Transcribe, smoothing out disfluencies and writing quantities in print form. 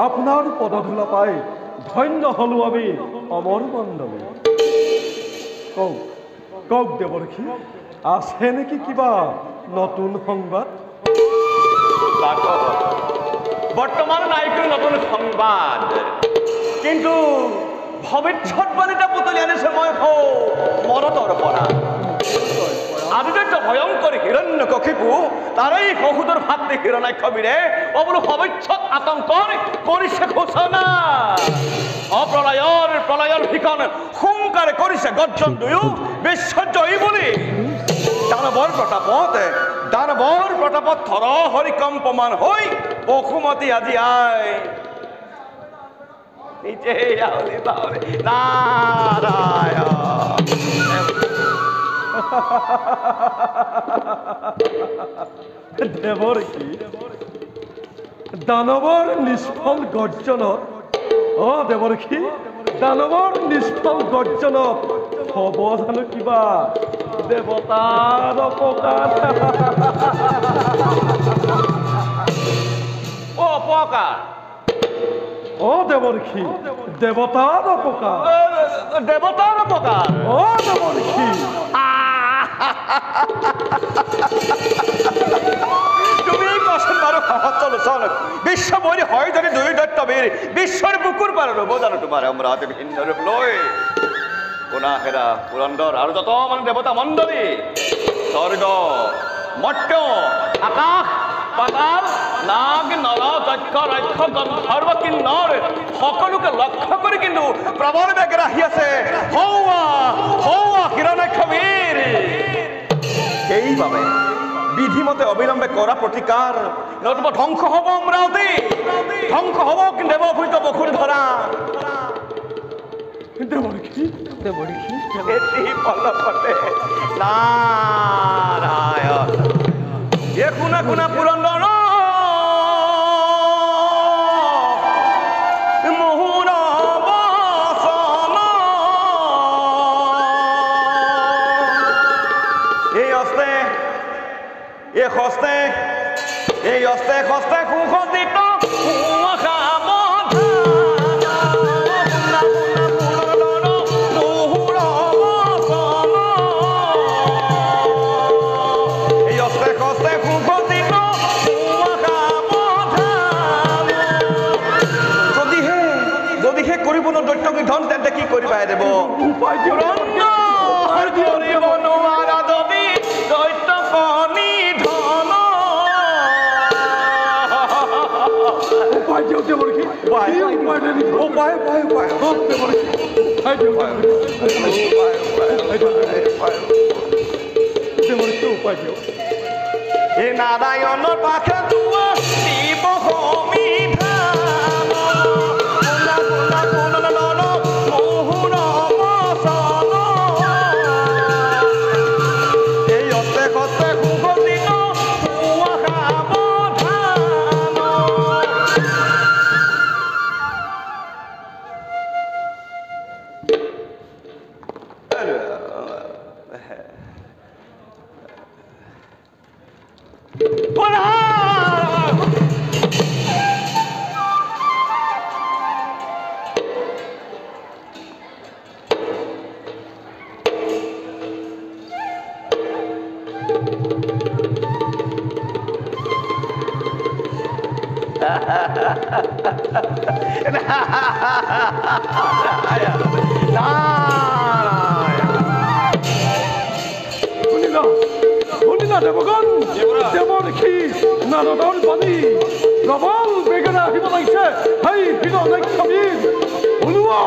আপনার পদধূলা পাই ধন্য হলো আমি অমর মণ্ডলী। কওক কওক দেবরক্ষী, আছে নেকি কিবা নতুন সংবাদ? বর্তমান নাই কোনো নতুন সংবাদ, কিন্তু ভবিষ্যৎবাণীটা পুতলি আনিছে মই মনতৰ পৰা। আদিত্য ভয়ঙ্কর হিরণ্য কক্ষিপু তারই বহুদূর ভাগ্যে হিরণাক্ষবীরে অবলো ভবিষ্যৎ আতঙ্কর করিছে ঘোষণা। প্রলয়ের ভিকন হুঙ্কারে করিছে গর্জন দুয়ো বিশ্বজয়ী বলি। দানবর প্রতাপত থর হরিকম্পমান হই বসুমতী আজি আয় নিচে নারায়ণ। দেবরক্ষী, দানবর নিষ্ফল গর্জনত দেবরক্ষী, দানবর নিষ্ফল গর্জনত হব জানো কিবা দেৱতাৰ অপকাৰ? অপকাৰ দেবৰক্ষী, দেৱতাৰ অপকাৰ। দেৱতাৰ অপকাৰ দেবৰক্ষী, তুমি কচোন বাৰু চল বিশ্ব বলি হয় যদি দুই দত্তবীৰ বিশ্বৰ বুকুৰ পাৰ ৰব জানো তোমাৰ অমৰাৱতী ভিন্ন ৰূপ লৈ কোনা হেৰা পুৰন্দৰ আৰু যত মানে দেৱতা মণ্ডলী স্বৰ্গ মৰ্ত্য আকাশ পাতাল নাগ নল দক্ষ ৰক্ষ গন্ধৰ্ব কিন্নৰ সকলোকে লক্ষ্য কৰি কিন্তু প্ৰবল বেগেৰে আহি আছে হৌৱা হৌৱা হিৰণ্যাক্ষবীৰ। সেইবাবে বিধিমতে অবিলম্বে কৰা প্ৰতিকাৰ নতুবা ধ্বংস হব অমৰাৱতী, ধ্বংস হব দেৱভূত বসুৰ ধৰা। দেবৰক্ষী, দেবৰক্ষী, এটি পলকতে নাৰায়ণ। এ কোনা কোনা পুৰন্দৰ মোহৰ বচন এই অস্তে সুখদিত যদিহে কৰিব দৈত্য নিধন তেন্তে কি কৰিবা দেৱ? এই নাৰায়ণৰ পাখে তোমাৰ দিব সমিধান কোলা কোলা কোলা নন মোহন মচন এই অতে কতে সুগন্ধিত পুৱা সাৱধান শুনিলা দেৱগণ দেৱ দেখি নাৰদৰ বাণী প্ৰবল বেগেৰে আহিব লাগিছে হেই বীৰ ওলোৱা